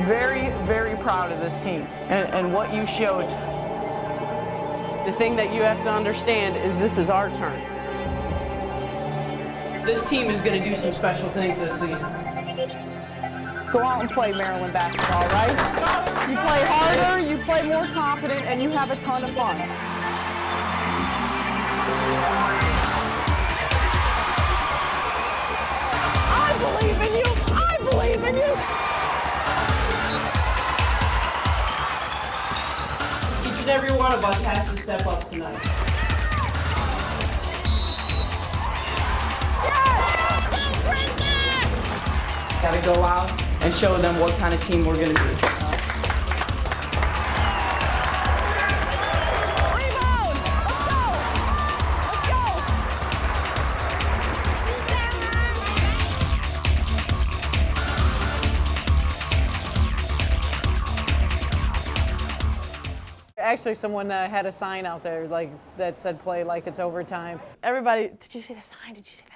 very, very proud of this team and what you showed. The thing that you have to understand is this is our turn. This team is going to do some special things this season. Go out and play Maryland basketball, right? You play harder, you play more confident, and you have a ton of fun. I believe in you! I believe in you! Each and every one of us has to step up tonight. Got to go out and show them what kind of team we're going to be. Rebound! Let's go! Let's go! Actually, someone had a sign out there that said "Play like it's overtime." Everybody, did you see the sign? Did you see that?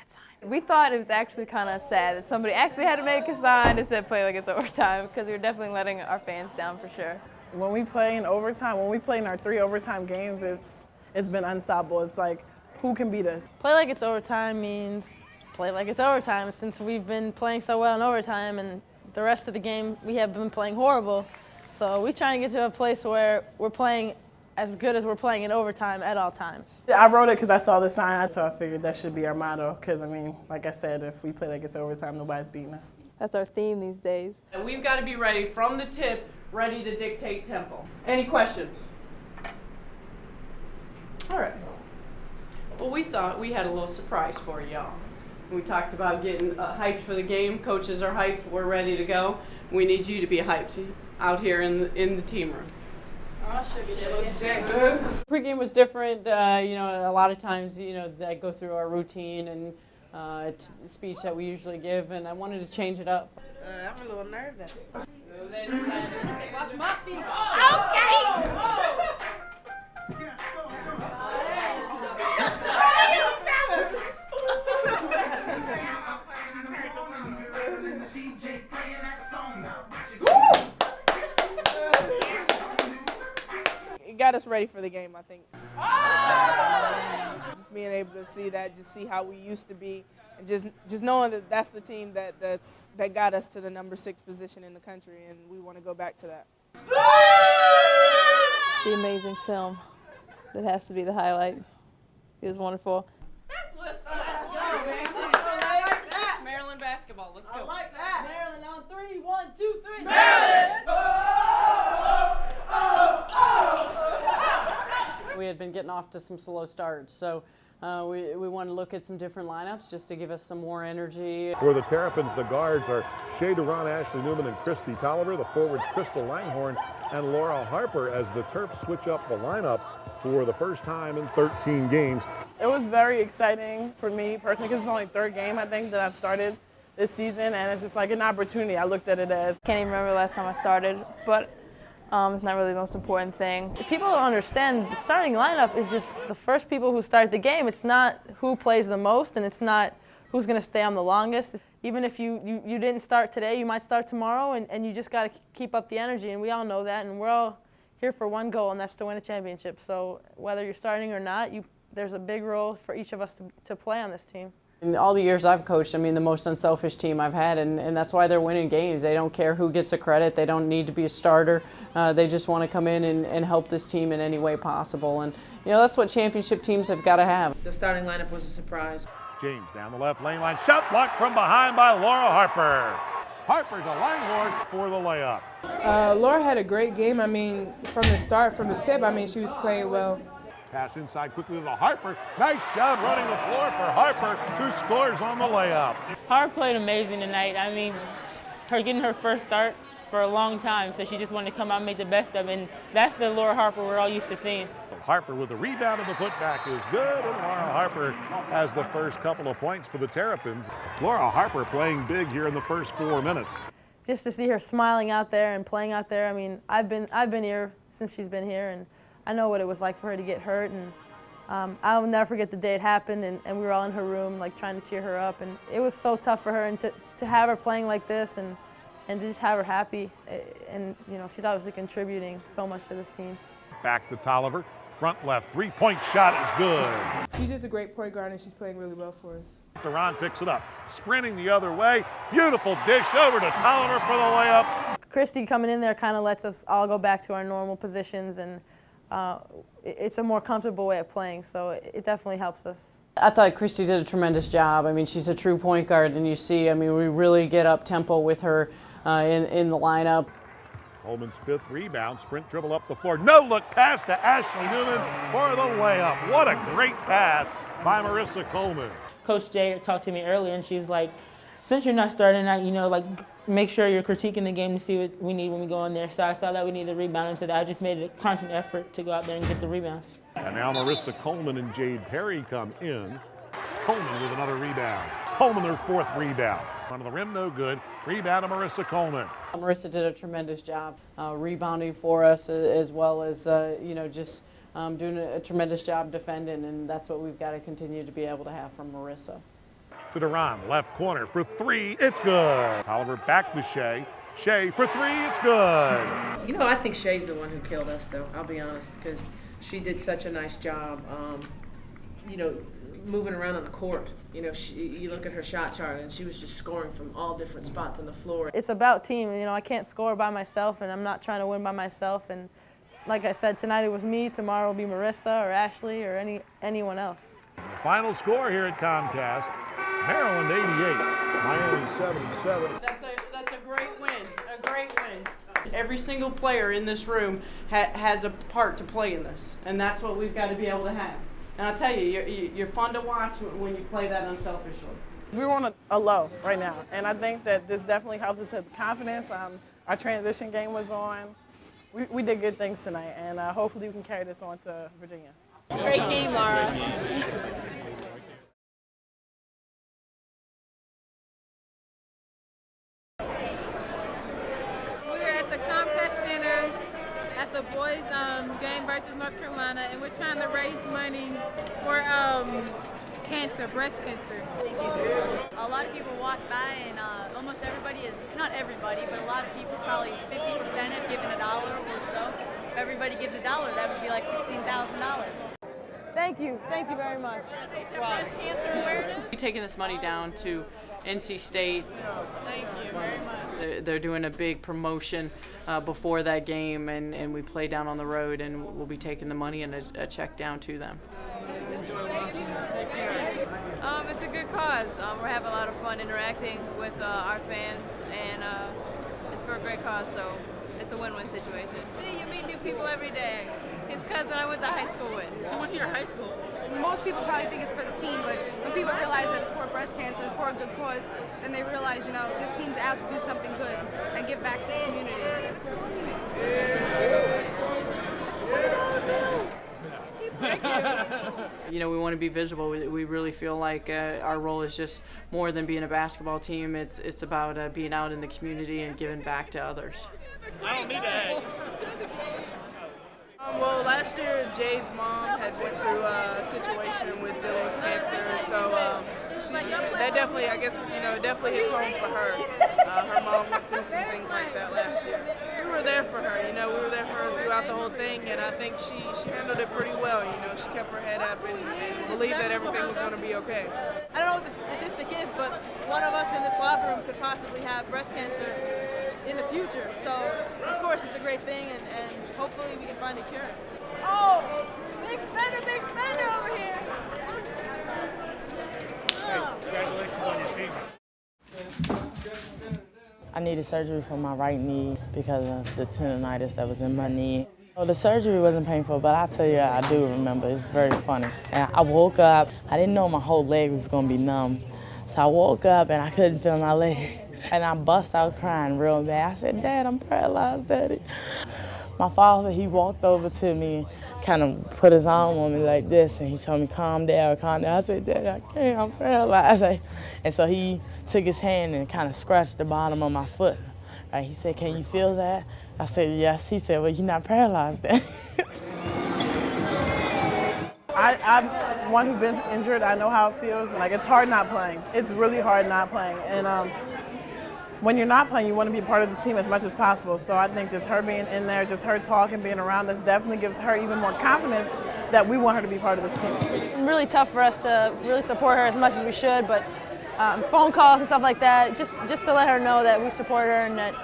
We thought it was actually kind of sad that somebody actually had to make a sign that said "Play like it's overtime," because we were definitely letting our fans down for sure. When we play in overtime, when we play in our 3 overtime games, it's been unstoppable. It's like, who can beat us? Play like it's overtime means play like it's overtime, since we've been playing so well in overtime and the rest of the game we have been playing horrible. So we're trying to get to a place where we're playing as good as we're playing in overtime at all times. Yeah, I wrote it because I saw the sign, so I figured that should be our motto. Because, I mean, like I said, if we play like it's overtime, nobody's beating us. That's our theme these days. And we've got to be ready from the tip, ready to dictate tempo. Any questions? All right. Well, we thought we had a little surprise for y'all. We talked about getting hyped for the game. Coaches are hyped. We're ready to go. We need you to be hyped out here in the team room. Pregame was different. A lot of times, I go through our routine and speech that we usually give, and I wanted to change it up. I'm a little nervous. Watch my feet. It got us ready for the game, I think. Just being able to see that, just see how we used to be, and just knowing that that's the team that got us to the number 6 position in the country, and we want to go back to that. The amazing film. That has to be the highlight. It was wonderful. Maryland basketball, let's go. I like that. Maryland on 3, 1, 2, 3. Maryland! We had been getting off to some slow starts, so we wanted to look at some different lineups just to give us some more energy. For the Terrapins, the guards are Shea Duran, Ashley Newman, and Christy Tolliver. The forwards, Crystal Langhorn and Laura Harper, as the Terps switch up the lineup for the first time in 13 games. It was very exciting for me personally because it's only 3rd game, I think, that I've started this season, and it's just like an opportunity. I looked at it as. Can't even remember the last time I started, but it's not really the most important thing. People don't understand the starting lineup is just the first people who start the game. It's not who plays the most, and it's not who's going to stay on the longest. Even if you didn't start today, you might start tomorrow, and you just got to keep up the energy, and we all know that, and we're all here for one goal, and that's to win a championship. So whether you're starting or not, there's a big role for each of us to play on this team. In all the years I've coached, the most unselfish team I've had, and that's why they're winning games. They don't care who gets the credit. They don't need to be a starter. They just want to come in and help this team in any way possible. And, that's what championship teams have got to have. The starting lineup was a surprise. James down the left lane line, shot blocked from behind by Laura Harper. Harper to Langhorst for the layup. Laura had a great game. From the start, from the tip, she was playing well. Pass inside quickly to Harper. Nice job running the floor for Harper, who scores on the layup. Harper played amazing tonight. Her getting her first start for a long time, so she just wanted to come out and make the best of it, and that's the Laura Harper we're all used to seeing. Harper with the rebound, and the putback is good, and Laura Harper has the first couple of points for the Terrapins. Laura Harper playing big here in the first 4 minutes. Just to see her smiling out there and playing out there, I've been here since she's been here, and I know what it was like for her to get hurt, and I'll never forget the day it happened, and we were all in her room trying to cheer her up, and it was so tough for her, and to have her playing like this and and to just have her happy. And she's obviously contributing so much to this team. Back to Tolliver. Front left, three-point shot is good. She's just a great point guard, and she's playing really well for us. Duran picks it up, sprinting the other way. Beautiful dish over to Tolliver for the layup. Christy coming in there kind of lets us all go back to our normal positions, and it's a more comfortable way of playing, so it definitely helps us. I thought Christy did a tremendous job. I mean, she's a true point guard, and you see, I mean, we really get up tempo with her in the lineup. Coleman's fifth rebound, sprint dribble up the floor. No look pass to Ashley Newman for the layup. What a great pass by Marissa Coleman. Coach Jay talked to me earlier, and she's like, since you're not starting out, make sure you're critiquing the game to see what we need when we go in there. So I saw that we need the rebound, and so I just made a conscious effort to go out there and get the rebounds. And now Marissa Coleman and Jade Perry come in. Coleman with another rebound. Coleman their fourth rebound. Front of the rim, no good. Rebound to Marissa Coleman. Marissa did a tremendous job rebounding for us, as well as just doing a tremendous job defending, and that's what we've got to continue to be able to have from Marissa. To Duran, left corner for three, it's good. Tolliver back to Shea. Shea for three, it's good. I think Shea's the one who killed us, though, I'll be honest, because she did such a nice job, moving around on the court. You look at her shot chart, and she was just scoring from all different spots on the floor. It's about team. I can't score by myself, and I'm not trying to win by myself. And like I said, tonight it was me. Tomorrow will be Marissa or Ashley or anyone else. The final score here at Comcast, Maryland 88, Miami 77. That's a great win, a great win. Every single player in this room has a part to play in this, and that's what we've got to be able to have. And I'll tell you, you're fun to watch when you play that unselfishly. We're on a low right now, and I think that this definitely helped us with confidence. Our transition game was on. We did good things tonight, and hopefully we can carry this on to Virginia. Great game, Laura. We're at the Comcast Center at the boys' game versus North Carolina, and we're trying to raise money for cancer, breast cancer. A lot of people walk by, and almost everybody is, not everybody, but a lot of people, probably 50% have given $1 or so. If everybody gives $1, that would be like $16,000. Thank you very much. Breast cancer awareness. We're taking this money down to NC State. Thank you very much. They're doing a big promotion before that game, and we play down on the road, and we'll be taking the money and a check down to them. It's a good cause. We're having a lot of fun interacting with our fans, and it's for a great cause, so it's a win-win situation. See, you meet new people every day. His cousin I went to high school with. Who went to your high school? Most people probably think it's for the team, but when people realize that it's for breast cancer and for a good cause, then they realize, this team's out to do something good and give back to the community. We want to be visible. We really feel like our role is just more than being a basketball team. It's about being out in the community and giving back to others. I don't need to add. Well, last year Jade's mom had went through a situation with dealing with cancer, so that definitely, I guess, it definitely hits home for her. Her mom went through some things like that last year. We were there for her, we were there for her throughout the whole thing, and I think she handled it pretty well. She kept her head up and believed that everything was going to be okay. I don't know what the statistic is, but one of us in this locker room could possibly have breast cancer in the future. So, of course, it's a great thing, and hopefully we can find a cure. Oh, big spender over here. Congratulations on your season. I needed surgery for my right knee because of the tendonitis that was in my knee. Well, the surgery wasn't painful, but I tell you, I do remember. It's very funny. And I woke up, I didn't know my whole leg was going to be numb. So I woke up and I couldn't feel my leg. And I bust out crying real bad. I said, Dad, I'm paralyzed, Daddy. My father, he walked over to me, kind of put his arm on me like this, and he told me, calm down, calm down. I said, Daddy, I can't, I'm paralyzed. And so he took his hand and kind of scratched the bottom of my foot. Right? He said, can you feel that? I said, yes. He said, well, you're not paralyzed, Daddy. I'm one who's been injured. I know how it feels. It's hard not playing. It's really hard not playing. And when you're not playing, you want to be part of the team as much as possible. So I think just her being in there, just her talking, being around us, definitely gives her even more confidence that we want her to be part of this team. It's really tough for us to really support her as much as we should, but phone calls and stuff like that, just to let her know that we support her and that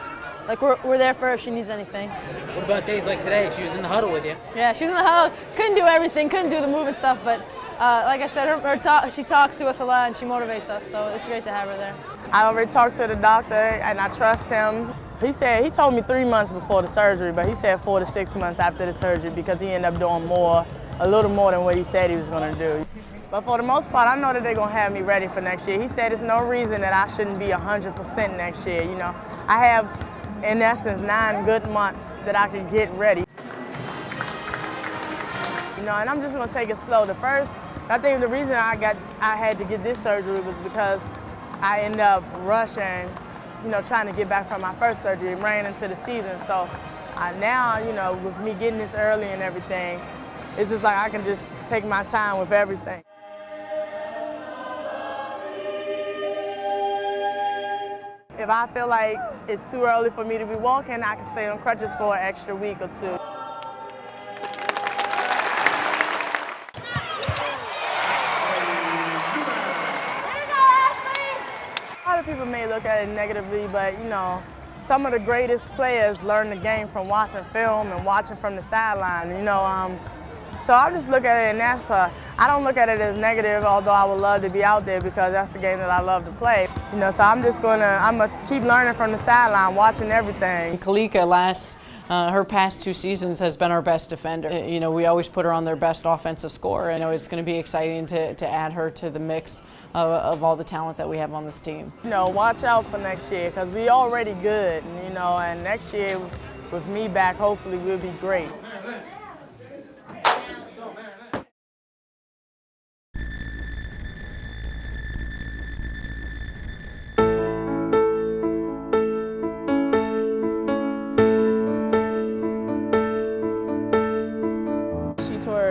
like we're there for her if she needs anything. What about days like today? She was in the huddle with you. Yeah, she was in the huddle, couldn't do everything, couldn't do the moving stuff, but like I said, she talks to us a lot and she motivates us, so it's great to have her there. I already talked to the doctor and I trust him. He told me 3 months before the surgery, but he said 4 to 6 months after the surgery because he ended up doing a little more than what he said he was going to do. But for the most part, I know that they're going to have me ready for next year. He said there's no reason that I shouldn't be 100% next year. You know, I have, in essence, 9 good months that I can get ready. You know, and I'm just going to take it slow. I think the reason I had to get this surgery was because I ended up rushing, you know, trying to get back from my first surgery and ran into the season. So now, you know, with me getting this early and everything, it's just like I can just take my time with everything. If I feel like it's too early for me to be walking, I can stay on crutches for an extra week or 2. A lot of people may look at it negatively, but you know, some of the greatest players learn the game from watching film and watching from the sideline. You know, so I just look at it, and I don't look at it as negative, although I would love to be out there because that's the game that I love to play. You know, so I'm gonna keep learning from the sideline, watching everything. Kalika her past 2 seasons has been our best defender. You know, we always put her on their best offensive score. I know it's going to be exciting to add her to the mix of all the talent that we have on this team. You know, watch out for next year because we're already good, you know, and next year with me back, hopefully we'll be great.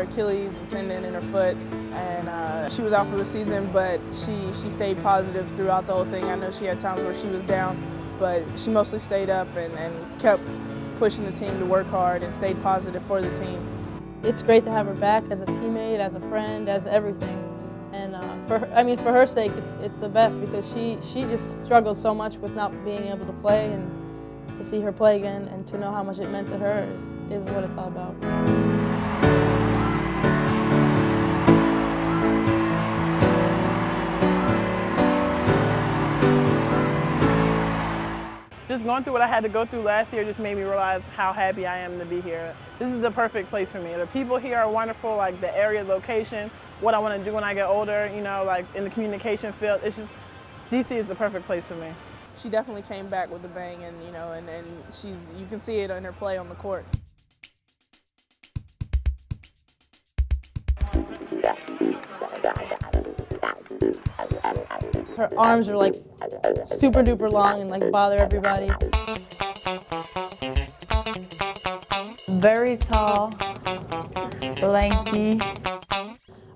Achilles tendon in her foot, and she was out for the season, but she stayed positive throughout the whole thing. I know she had times where she was down, but she mostly stayed up and kept pushing the team to work hard and stayed positive for the team. It's great to have her back as a teammate, as a friend, as everything. And for her sake, it's the best because she just struggled so much with not being able to play, and to see her play again and to know how much it meant to her is what it's all about. Just going through what I had to go through last year just made me realize how happy I am to be here. This is the perfect place for me. The people here are wonderful, like the area, location, what I want to do when I get older, you know, like in the communication field. It's just, DC is the perfect place for me. She definitely came back with a bang, and you know, and you can see it in her play on the court. Her arms are like super duper long and like bother everybody. Very tall, lanky.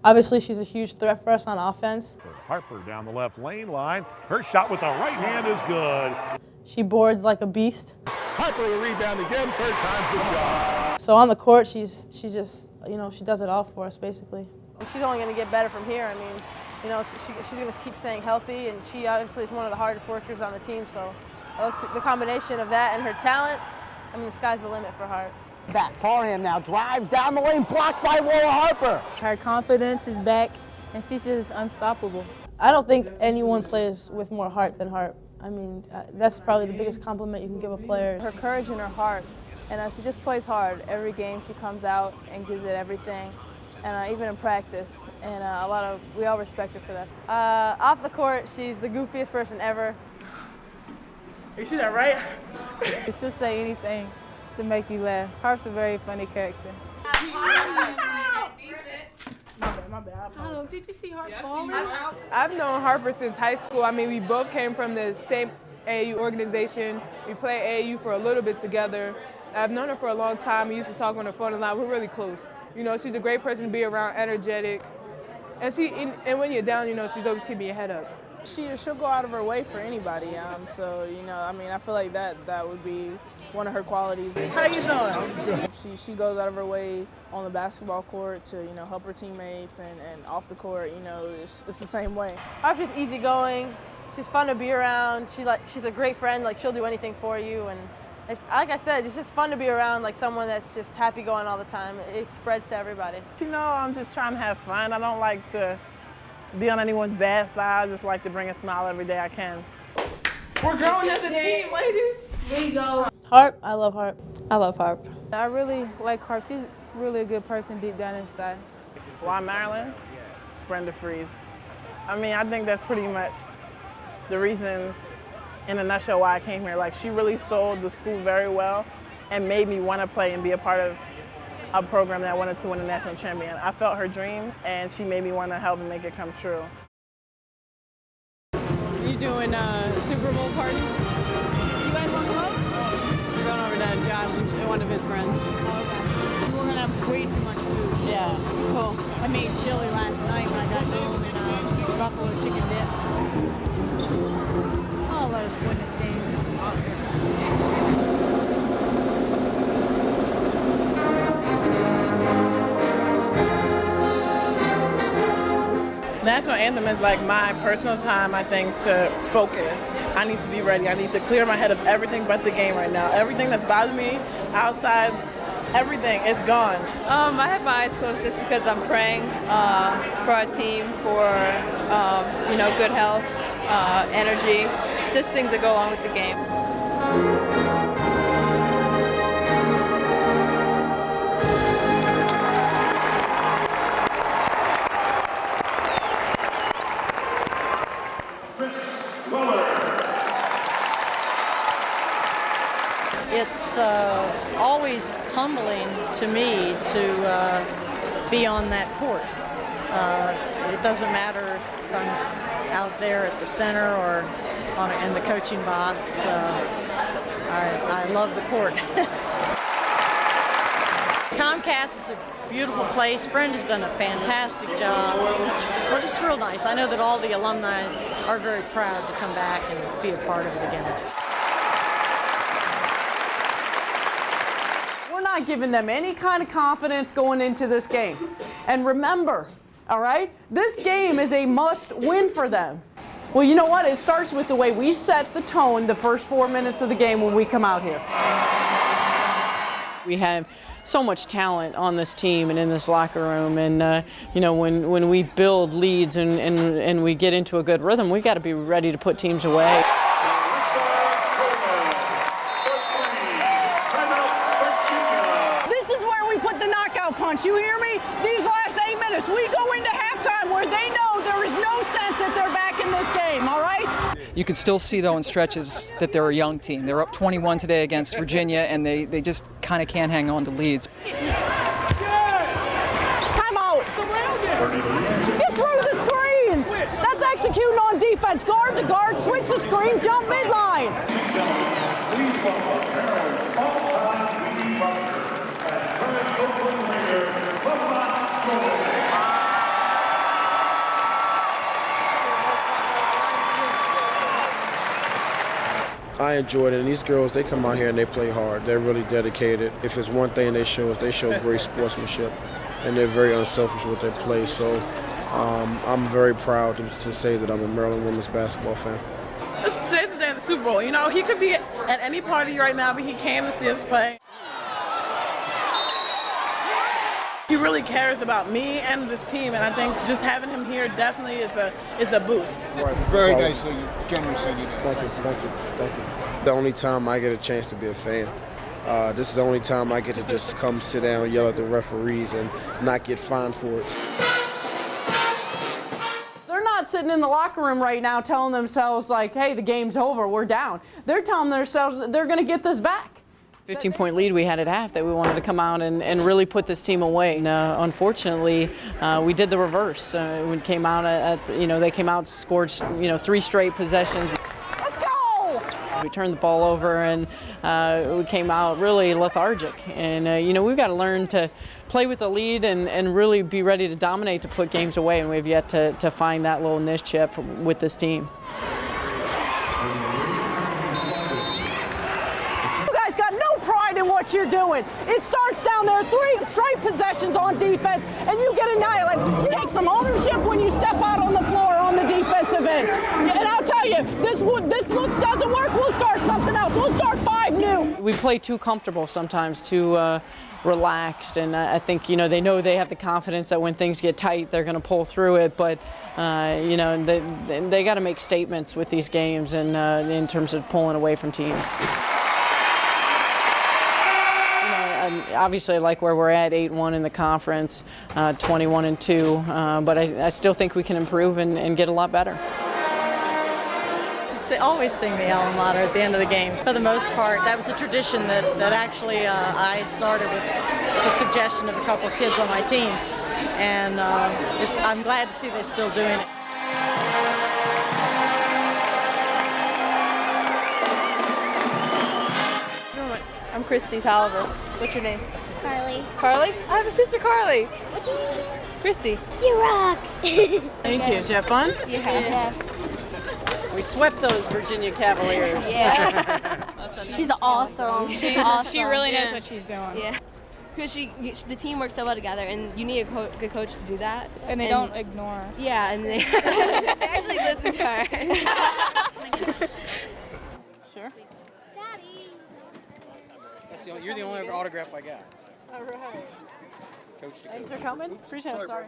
Obviously, she's a huge threat for us on offense. Harper down the left lane line. Her shot with the right hand is good. She boards like a beast. Harper the rebound again, 3rd time's the job. So on the court, she just, you know, she does it all for us basically. She's only going to get better from here. I mean, you know, she's going to keep staying healthy, and she obviously is one of the hardest workers on the team. So the combination of that and her talent, I mean, the sky's the limit for Hart. Back, Parham now drives down the lane, blocked by Laura Harper. Her confidence is back, and she's just unstoppable. I don't think anyone plays with more heart than Hart. I mean, that's probably the biggest compliment you can give a player. Her courage and her heart, and she just plays hard. Every game she comes out and gives it everything, and even in practice. And we all respect her for that. Off the court, she's the goofiest person ever. You see that, right? She'll say anything to make you laugh. Hart's a very funny character. My bad. Did you see Hart falling? I've known Harper since high school. I mean, we both came from the same AAU organization. We played AAU for a little bit together. I've known her for a long time. We used to talk on the phone a lot. We're really close. You know, she's a great person to be around, energetic. And when you're down, you know, she's always keeping your head up. She'll go out of her way for anybody. So, you know, I mean, I feel like that would be one of her qualities. How you doing? She goes out of her way on the basketball court to, you know, help her teammates, and off the court, you know, it's the same way. Harp's just easygoing. She's fun to be around. She's a great friend. Like, she'll do anything for you. And it's, like I said, it's just fun to be around, like, someone that's just happy going all the time. It spreads to everybody. You know, I'm just trying to have fun. I don't like to be on anyone's bad side. I just like to bring a smile every day I can. We're growing as a team, ladies. Here you go. Harp, I love Harp. I love Harp. I really like Harp. She's really a good person deep down inside. Why Maryland? Brenda Freeze. I mean, I think that's pretty much the reason, in a nutshell, why I came here. Like, she really sold the school very well and made me want to play and be a part of a program that wanted to win a national champion. I felt her dream, and she made me want to help make it come true. You doing a Super Bowl party? You guys want to go home? We're going over to Josh and one of his friends. Oh, okay. We're going to have way too much food. Yeah, cool. I made chili last night when I got home and buffalo chicken dip. Oh, let us win this game. National anthem is like my personal time, I think, to focus. I need to be ready. I need to clear my head of everything but the game right now. Everything that's bothering me outside, everything, it's gone. I have my eyes closed just because I'm praying for our team, for you know, good health, energy, just things that go along with the game. It's always humbling to me to be on that court. It doesn't matter if I'm out there at the center or in the coaching box. I love the court. Comcast is a beautiful place. Brenda's done a fantastic job. It's just real nice. I know that all the alumni are very proud to come back and be a part of it again. We're not giving them any kind of confidence going into this game. And remember, all right, this game is a must win for them. Well, you know what? It starts with the way we set the tone the first 4 minutes of the game when we come out here. We have so much talent on this team and in this locker room, and you know, when we build leads and we get into a good rhythm, we got to be ready to put teams away. This is where we put the knockout punch. You hear me? These last 8 minutes, we go into halftime where they know there is no sense that they're back in this game. All right? You can still see, though, in stretches that they're a young team. They're up 21 today against Virginia, and they just kind of can't hang on to leads. Time out. Get through the screens. That's executing on defense. Guard to guard, switch the screen, jump midline. Please welcome Maryland's all-time leading rusher and current Oakland Raider, I enjoyed it, and these girls, they come out here and they play hard. They're really dedicated. If it's one thing they show great sportsmanship, and they're very unselfish with their play. So I'm very proud to say that I'm a Maryland women's basketball fan. Today's the day of the Super Bowl. You know, he could be at any party right now, but he came to see us play. He really cares about me and this team, and I think just having him here definitely is a boost. Right. Very nice of you, generous of you. Thank you. The only time I get a chance to be a fan. This is the only time I get to just come sit down and yell at the referees and not get fined for it. They're not sitting in the locker room right now telling themselves like, hey, the game's over, we're down. They're telling themselves that they're going to get this back. 15-point lead we had at half that we wanted to come out and really put this team away. And, unfortunately, we did the reverse. We came out they came out, scored 3 straight possessions. Let's go! We turned the ball over and we came out really lethargic. And, we've got to learn to play with the lead and really be ready to dominate to put games away. And we've yet to find that little niche chip with this team. Pride in what you're doing. It starts down there, 3 straight possessions on defense, and you get annihilated. You take some ownership when you step out on the floor on the defensive end. And I'll tell you, this look doesn't work. We'll start something else. We'll start 5 new. We play too comfortable sometimes, too relaxed, and I think they know they have the confidence that when things get tight, they're going to pull through it. But they got to make statements with these games, and in terms of pulling away from teams. Obviously, I like where we're at, 8-1 in the conference, 21-2, but I still think we can improve and get a lot better. Always sing the alma mater at the end of the games. For the most part, that was a tradition that actually I started with the suggestion of a couple of kids on my team, and I'm glad to see they're still doing it. I'm Christy Tolliver. What's your name? Carly. Carly? I have a sister, Carly. What's your name? Christy. You rock. Thank you. Did you have fun? Yeah. We swept those Virginia Cavaliers. Yeah. She's awesome. She's awesome. She really knows what she's doing. Yeah. Because the team works so well together, and you need a good coach to do that. And they don't ignore her. Yeah, and they actually listen to her. Sure. You're the only autograph I got. All right. Coach. Thanks for coming. Appreciate it. Sorry.